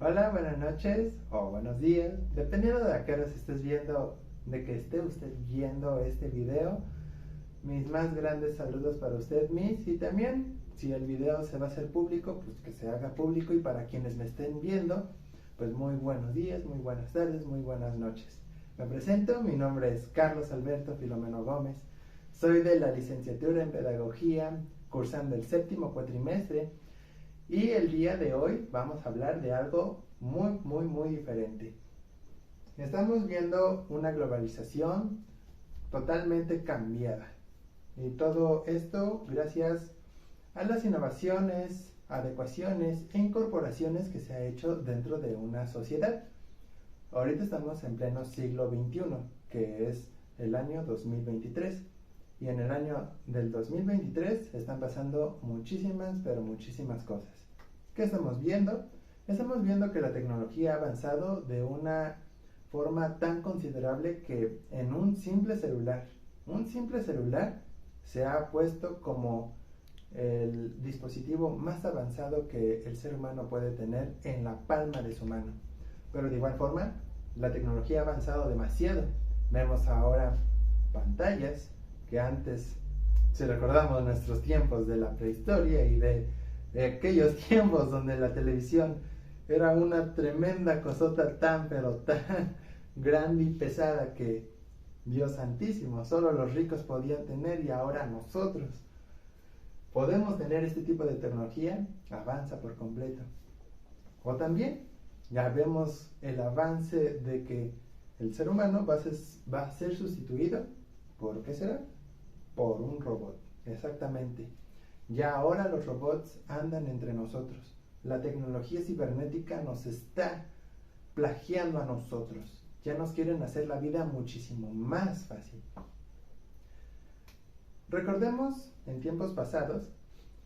Hola, buenas noches o buenos días, dependiendo de a qué horas estés viendo, de que esté usted viendo este video. Mis más grandes saludos para usted, Miss, y también si el video se va a hacer público, pues que se haga público, y para quienes me estén viendo, pues muy buenos días, muy buenas tardes, muy buenas noches. Me presento, mi nombre es Carlos Alberto Filomeno Gómez, soy de la licenciatura en Pedagogía, cursando el 7º cuatrimestre. Y el día de hoy vamos a hablar de algo muy diferente. Estamos viendo una globalización totalmente cambiada. Y todo esto gracias a las innovaciones, adecuaciones e incorporaciones que se ha hecho dentro de una sociedad. Ahorita estamos en pleno siglo XXI, que es el año 2023. Y en el año del 2023 están pasando muchísimas, pero muchísimas cosas. ¿Qué estamos viendo? Estamos viendo que la tecnología ha avanzado de una forma tan considerable que en un simple celular se ha puesto como el dispositivo más avanzado que el ser humano puede tener en la palma de su mano. Pero de igual forma, la tecnología ha avanzado demasiado. Vemos ahora pantallas que antes, si recordamos nuestros tiempos de la prehistoria y de aquellos tiempos donde la televisión era una tremenda cosota tan pero tan grande y pesada que, Dios santísimo, solo los ricos podían tener, y ahora nosotros podemos tener este tipo de tecnología, avanza por completo. O también ya vemos el avance de que el ser humano va a ser sustituido, ¿por qué será? Por un robot, exactamente. Ya ahora los robots andan entre nosotros. La tecnología cibernética nos está plagiando a nosotros. Ya nos quieren hacer la vida muchísimo más fácil. Recordemos en tiempos pasados,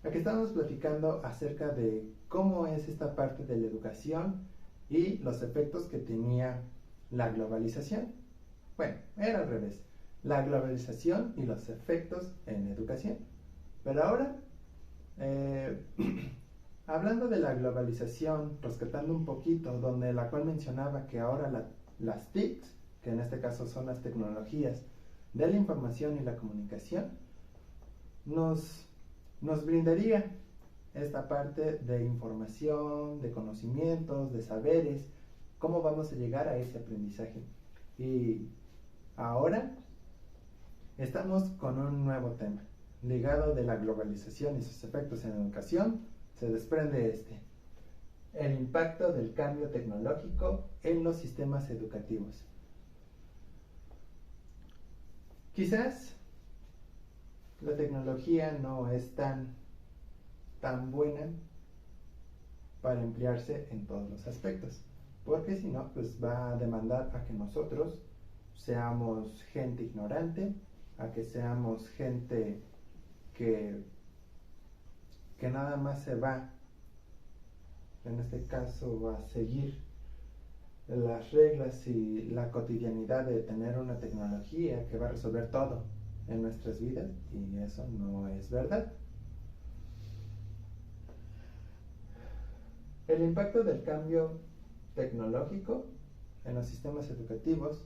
aquí estábamos platicando acerca de cómo es esta parte de la educación y los efectos que tenía la globalización. Bueno, era al revés. La globalización y los efectos en educación. Pero ahora, hablando de la globalización, rescatando un poquito, donde la cual mencionaba que ahora las TICs, que en este caso son las tecnologías de la información y la comunicación, nos brindaría esta parte de información, de conocimientos, de saberes, cómo vamos a llegar a ese aprendizaje. Y ahora estamos con un nuevo tema, ligado de la globalización y sus efectos en educación. Se desprende el impacto del cambio tecnológico en los sistemas educativos. Quizás la tecnología no es tan buena para emplearse en todos los aspectos, porque si no, pues va a demandar a que nosotros seamos gente ignorante, a que seamos gente que nada más se va, en este caso, va a seguir las reglas y la cotidianidad de tener una tecnología que va a resolver todo en nuestras vidas, y eso no es verdad. El impacto del cambio tecnológico en los sistemas educativos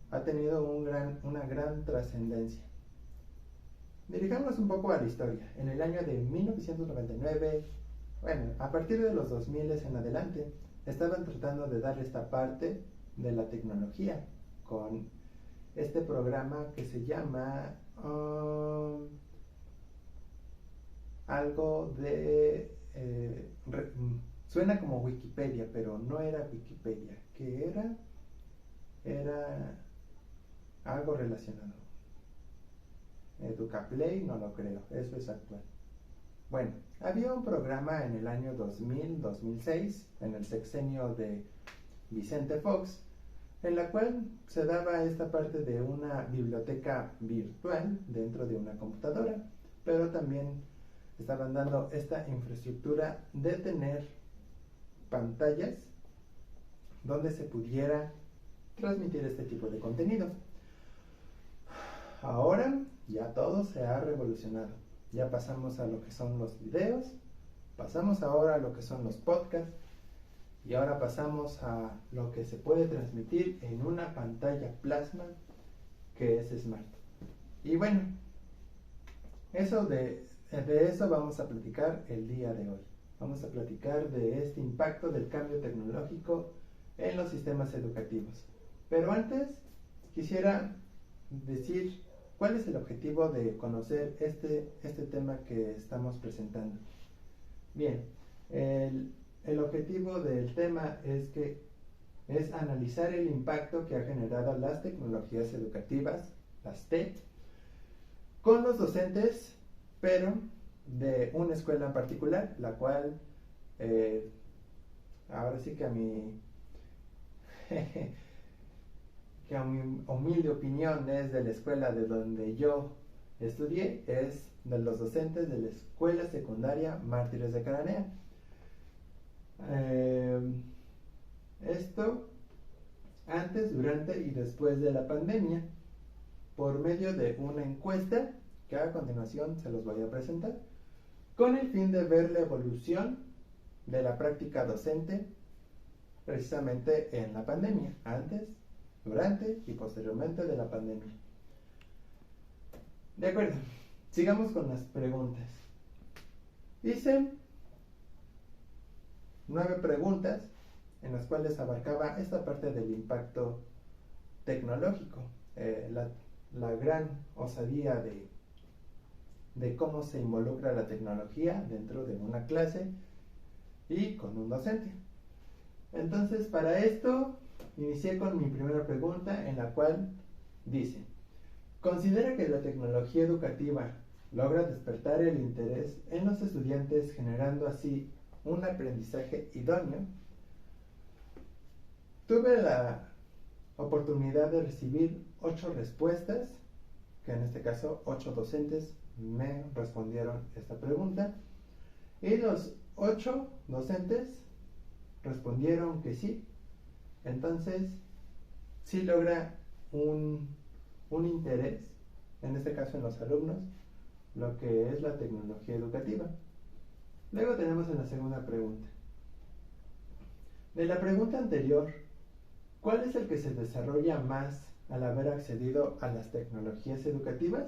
ha tenido una gran trascendencia. Dirijámonos un poco a la historia. En el año de 1999, bueno, a partir de los 2000 en adelante, estaban tratando de dar esta parte de la tecnología con este programa que se llama algo de... suena como Wikipedia, pero no era Wikipedia. ¿Qué era? Era algo relacionado. Educaplay, no lo creo, eso es actual. Bueno, había un programa en el año 2000-2006, en el sexenio de Vicente Fox, en la cual se daba esta parte de una biblioteca virtual dentro de una computadora, pero también estaban dando esta infraestructura de tener pantallas donde se pudiera transmitir este tipo de contenido. Ahora ya todo se ha revolucionado. Ya pasamos a lo que son los videos, pasamos ahora a lo que son los podcasts, y ahora pasamos a lo que se puede transmitir en una pantalla plasma que es Smart. Y bueno, de eso vamos a platicar el día de hoy. Vamos a platicar de este impacto del cambio tecnológico en los sistemas educativos. Pero antes quisiera decir cuál es el objetivo de conocer este tema que estamos presentando. Bien, el objetivo del tema es analizar el impacto que ha generado las tecnologías educativas, las TEC, con los docentes, pero de una escuela en particular, la cual, ahora sí que a mi humilde opinión es de la escuela de donde yo estudié, es de los docentes de la Escuela Secundaria Mártires de Cananea. Esto antes, durante y después de la pandemia, por medio de una encuesta que a continuación se los voy a presentar, con el fin de ver la evolución de la práctica docente precisamente en la pandemia, antes, durante y posteriormente de la pandemia. De acuerdo, sigamos con las preguntas. Hice 9 preguntas en las cuales abarcaba esta parte del impacto tecnológico, la gran osadía de cómo se involucra la tecnología dentro de una clase y con un docente. Entonces, para esto, inicié con mi primera pregunta, en la cual dice: ¿considera que la tecnología educativa logra despertar el interés en los estudiantes, generando así un aprendizaje idóneo? Tuve la oportunidad de recibir 8 respuestas, que en este caso 8 docentes me respondieron esta pregunta, y los 8 docentes respondieron que sí. Entonces, sí logra un interés, en este caso en los alumnos, lo que es la tecnología educativa. Luego tenemos en la segunda pregunta. De la pregunta anterior, ¿cuál es el que se desarrolla más al haber accedido a las tecnologías educativas?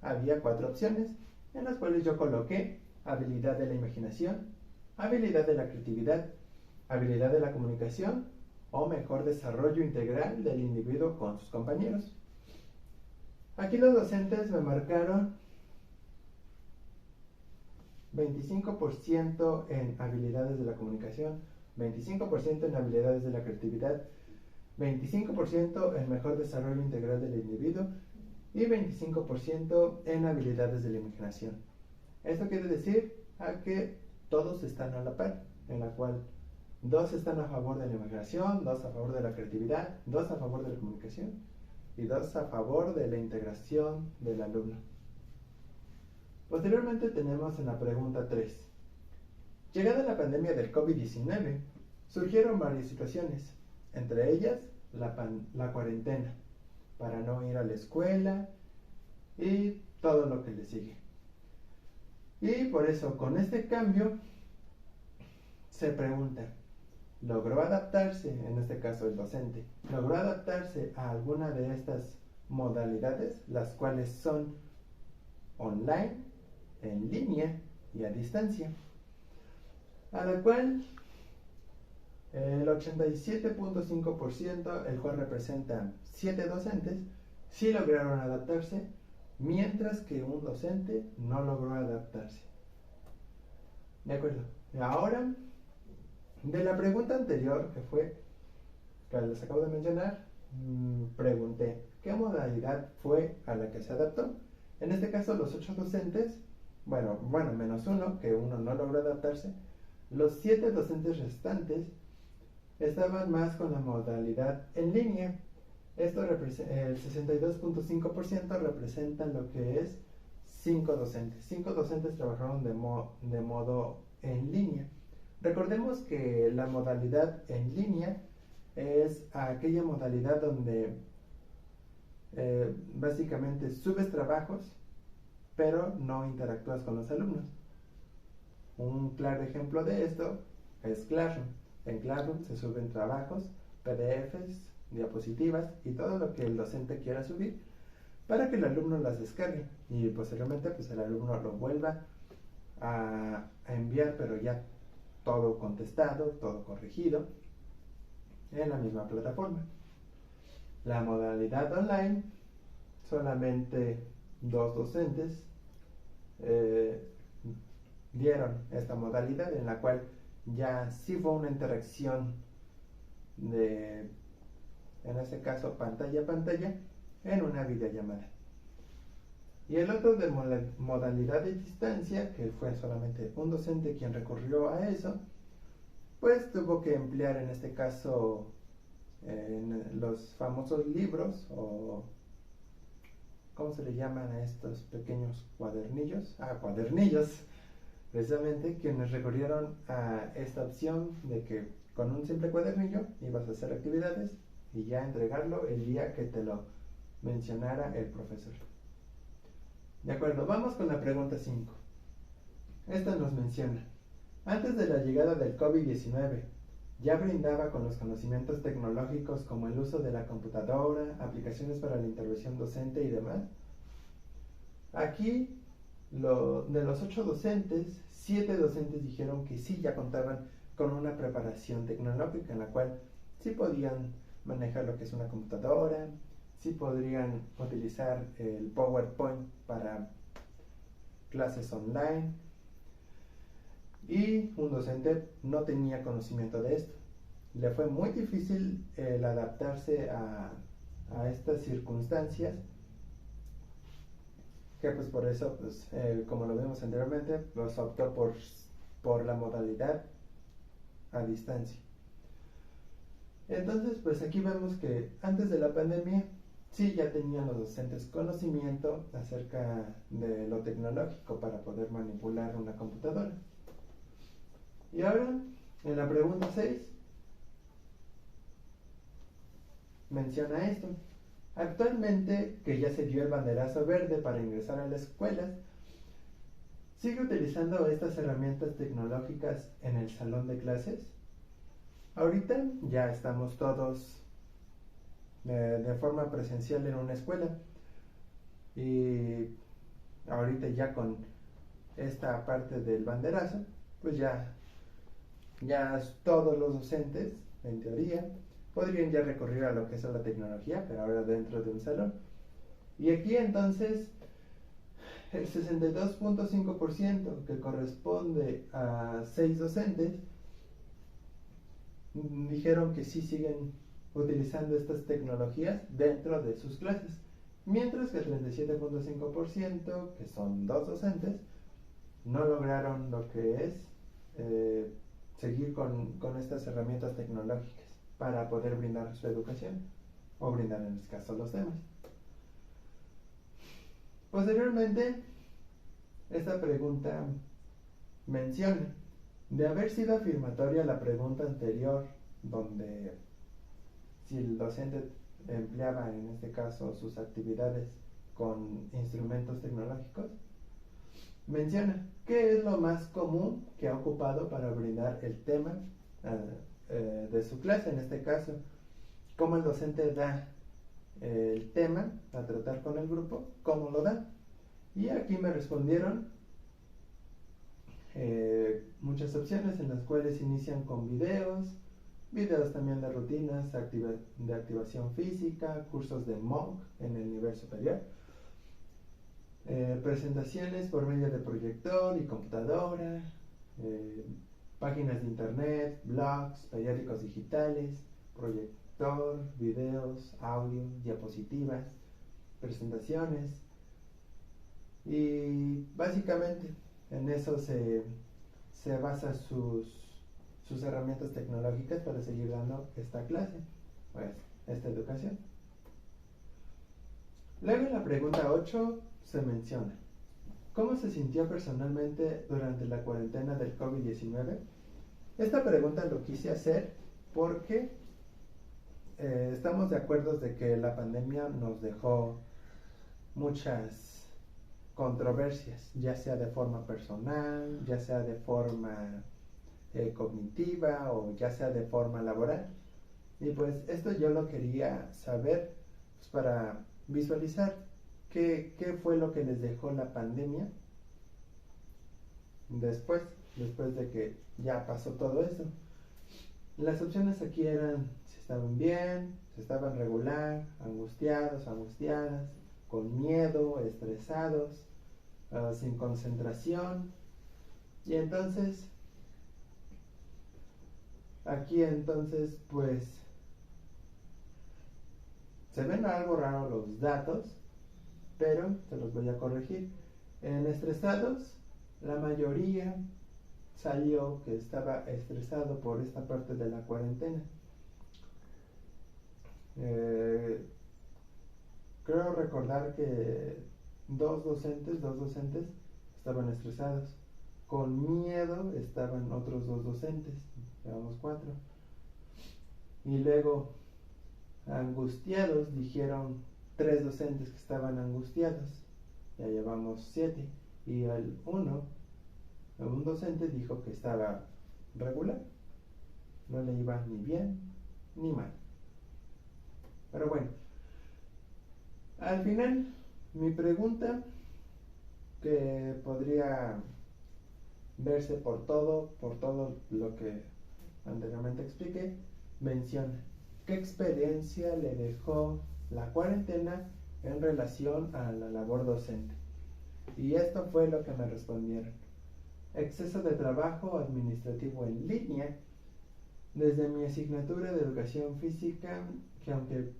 Había 4 opciones, en las cuales yo coloqué habilidad de la imaginación, habilidad de la creatividad, habilidad de la comunicación o mejor desarrollo integral del individuo con sus compañeros. Aquí los docentes me marcaron 25% en habilidades de la comunicación, 25% en habilidades de la creatividad, 25% en mejor desarrollo integral del individuo y 25% en habilidades de la imaginación. Esto quiere decir que todos están a la par, en la cual 2 están a favor de la imaginación, 2 a favor de la creatividad, 2 a favor de la comunicación y 2 a favor de la integración del alumno. Posteriormente tenemos en la pregunta 3. Llegada la pandemia del COVID-19, surgieron varias situaciones, entre ellas la cuarentena, para no ir a la escuela y todo lo que le sigue. Y por eso, con este cambio, se pregunta, ¿logró adaptarse, en este caso el docente, logró adaptarse a alguna de estas modalidades, las cuales son online, en línea y a distancia? A la cual el 87.5%, el cual representa 7 docentes, sí lograron adaptarse, mientras que un docente no logró adaptarse. De acuerdo. Ahora, de la pregunta anterior, que les acabo de mencionar, pregunté, ¿qué modalidad fue a la que se adaptó? En este caso, los 8 docentes, bueno, menos uno, que uno no logró adaptarse, los 7 docentes restantes estaban más con la modalidad en línea. Esto el 62.5% representan lo que es 5 docentes. 5 docentes trabajaron de modo en línea. Recordemos que la modalidad en línea es aquella modalidad donde básicamente subes trabajos, pero no interactúas con los alumnos. Un claro ejemplo de esto es Classroom. En Classroom se suben trabajos, PDFs, diapositivas y todo lo que el docente quiera subir para que el alumno las descargue y posteriormente pues el alumno lo vuelva a enviar, pero ya todo contestado, todo corregido en la misma plataforma. La modalidad online, solamente 2 docentes dieron esta modalidad en la cual ya sí fue una interacción de, en este caso, pantalla a pantalla en una videollamada. Y el otro de modalidad de distancia, que fue solamente un docente quien recurrió a eso, pues tuvo que emplear en este caso los famosos libros o ¿cómo se le llaman a estos pequeños cuadernillos? Cuadernillos, precisamente quienes recurrieron a esta opción de que con un simple cuadernillo ibas a hacer actividades y ya entregarlo el día que te lo mencionara el profesor. De acuerdo, vamos con la pregunta 5. Esta nos menciona: antes de la llegada del COVID-19, ¿ya brindaba con los conocimientos tecnológicos como el uso de la computadora, aplicaciones para la intervención docente y demás? Aquí, de los 8 docentes, 7 docentes dijeron que sí, ya contaban con una preparación tecnológica en la cual sí podían manejar lo que es una computadora, sí podrían utilizar el PowerPoint para clases online, y un docente no tenía conocimiento de esto. Le fue muy difícil el adaptarse a estas circunstancias, que pues por eso, pues, como lo vimos anteriormente, pues optó por la modalidad a distancia. Entonces, pues aquí vemos que antes de la pandemia sí ya tenían los docentes conocimiento acerca de lo tecnológico para poder manipular una computadora. Y ahora, en la pregunta 6, menciona esto: actualmente que ya se dio el banderazo verde para ingresar a las escuelas, ¿sigue utilizando estas herramientas tecnológicas en el salón de clases? Ahorita ya estamos todos de forma presencial en una escuela, y ahorita ya con esta parte del banderazo, pues ya todos los docentes, en teoría, podrían ya recurrir a lo que es la tecnología, pero ahora dentro de un salón. Y aquí entonces el 62.5%, que corresponde a 6 docentes, dijeron que sí siguen utilizando estas tecnologías dentro de sus clases, mientras que el 37.5%, que son 2 docentes, no lograron lo que es seguir con estas herramientas tecnológicas para poder brindar su educación o brindar en este caso los temas. Posteriormente, esta pregunta menciona: de haber sido afirmatoria la pregunta anterior, donde si el docente empleaba en este caso sus actividades con instrumentos tecnológicos, menciona qué es lo más común que ha ocupado para brindar el tema de su clase, en este caso, cómo el docente da el tema a tratar con el grupo, cómo lo da. Y aquí me respondieron muchas opciones, en las cuales inician con videos también de rutinas de activación física, cursos de Monk en el nivel superior, presentaciones por medio de proyector y computadora, páginas de internet, blogs, periódicos digitales, proyector, videos, audio, diapositivas, presentaciones, y básicamente en eso se basan sus herramientas tecnológicas para seguir dando esta clase, pues esta educación. Luego en la pregunta 8 se menciona: ¿cómo se sintió personalmente durante la cuarentena del COVID-19? Esta pregunta lo quise hacer porque estamos de acuerdo de que la pandemia nos dejó muchas controversias, ya sea de forma personal, ya sea de forma cognitiva o ya sea de forma laboral. Y pues esto yo lo quería saber pues, para visualizar qué fue lo que les dejó la pandemia después de que ya pasó todo eso. Las opciones aquí eran si estaban bien, si estaban regular, angustiados, angustiadas, con miedo, estresados, sin concentración. Y entonces, aquí entonces pues se ven algo raro los datos, pero se los voy a corregir. En estresados, la mayoría salió que estaba estresado por esta parte de la cuarentena. Creo recordar que dos docentes estaban estresados. Con miedo estaban otros 2 docentes, llevamos 4. Y luego, angustiados, dijeron 3 docentes que estaban angustiados, ya llevamos 7. Y un docente dijo que estaba regular, no le iba ni bien ni mal. Pero bueno, al final mi pregunta, que podría verse por todo lo que anteriormente expliqué, menciona qué experiencia le dejó la cuarentena en relación a la labor docente. Y esto fue lo que me respondieron: exceso de trabajo administrativo en línea. Desde mi asignatura de educación física, que aunque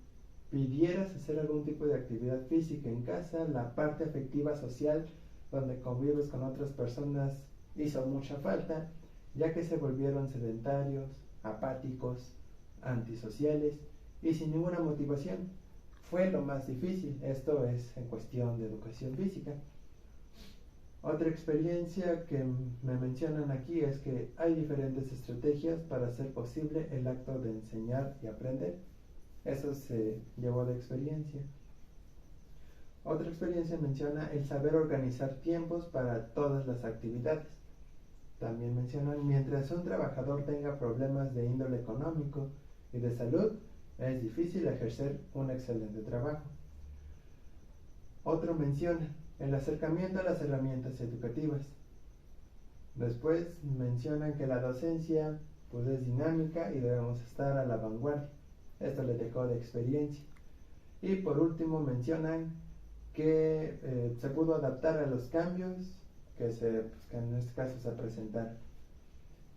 pidieras hacer algún tipo de actividad física en casa, la parte afectiva social donde convives con otras personas hizo mucha falta, ya que se volvieron sedentarios, apáticos, antisociales y sin ninguna motivación. Fue lo más difícil, esto es en cuestión de educación física. Otra experiencia que me mencionan aquí es que hay diferentes estrategias para hacer posible el acto de enseñar y aprender. Eso se llevó de experiencia. Otra experiencia menciona el saber organizar tiempos para todas las actividades. También mencionan, mientras un trabajador tenga problemas de índole económico y de salud, es difícil ejercer un excelente trabajo. Otro menciona el acercamiento a las herramientas educativas. Después mencionan que la docencia pues, es dinámica y debemos estar a la vanguardia. Esto le dejó de experiencia. Y por último mencionan que se pudo adaptar a los cambios que en este caso se presentaron.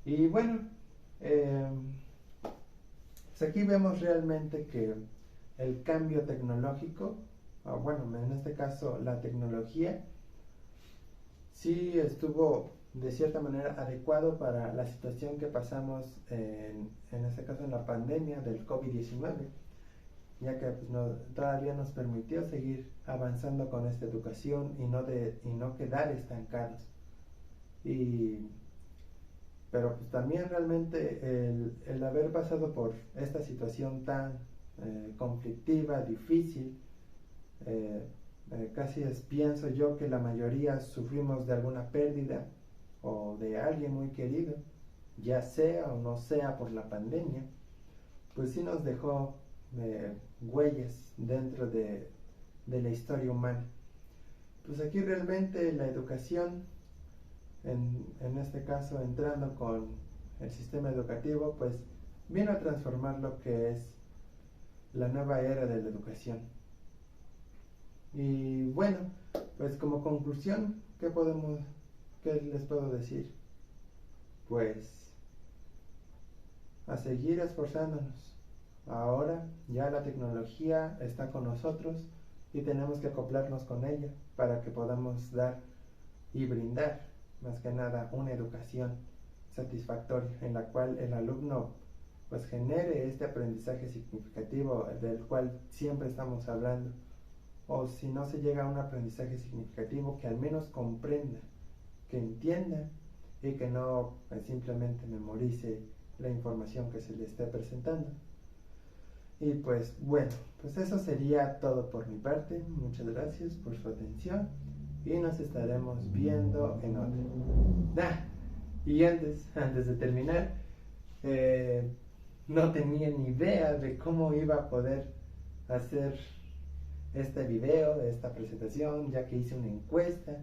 Y bueno, pues aquí vemos realmente que el cambio tecnológico, bueno, en este caso la tecnología, sí estuvo de cierta manera adecuado para la situación que pasamos en este caso en la pandemia del COVID-19, ya que pues, todavía nos permitió seguir avanzando con esta educación y no quedar estancados. Pero pues también realmente el haber pasado por esta situación tan conflictiva, difícil, pienso yo que la mayoría sufrimos de alguna pérdida o de alguien muy querido, ya sea o no sea por la pandemia, pues sí nos dejó huellas dentro de la historia humana. Pues aquí realmente la educación, en este caso entrando con el sistema educativo, pues vino a transformar lo que es la nueva era de la educación. Y bueno, pues como conclusión, ¿qué les puedo decir? Pues a seguir esforzándonos. Ahora ya la tecnología está con nosotros y tenemos que acoplarnos con ella para que podamos dar y brindar más que nada una educación satisfactoria en la cual el alumno pues genere este aprendizaje significativo del cual siempre estamos hablando, o si no se llega a un aprendizaje significativo, que al menos comprenda, que entienda y que no simplemente memorice la información que se le esté presentando. Y pues bueno, pues eso sería todo por mi parte. Muchas gracias por su atención y nos estaremos viendo en otra. Y antes de terminar, no tenía ni idea de cómo iba a poder hacer este video, esta presentación, ya que hice una encuesta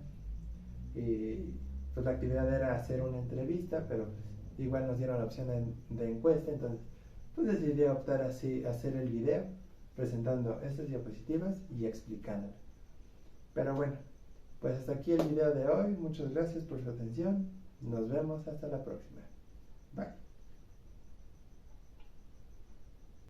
y pues la actividad era hacer una entrevista, pero pues, igual nos dieron la opción de encuesta, entonces pues decidí optar así, hacer el video presentando estas diapositivas y explicándolo. Pero bueno, pues hasta aquí el video de hoy, muchas gracias por su atención, nos vemos hasta la próxima, bye.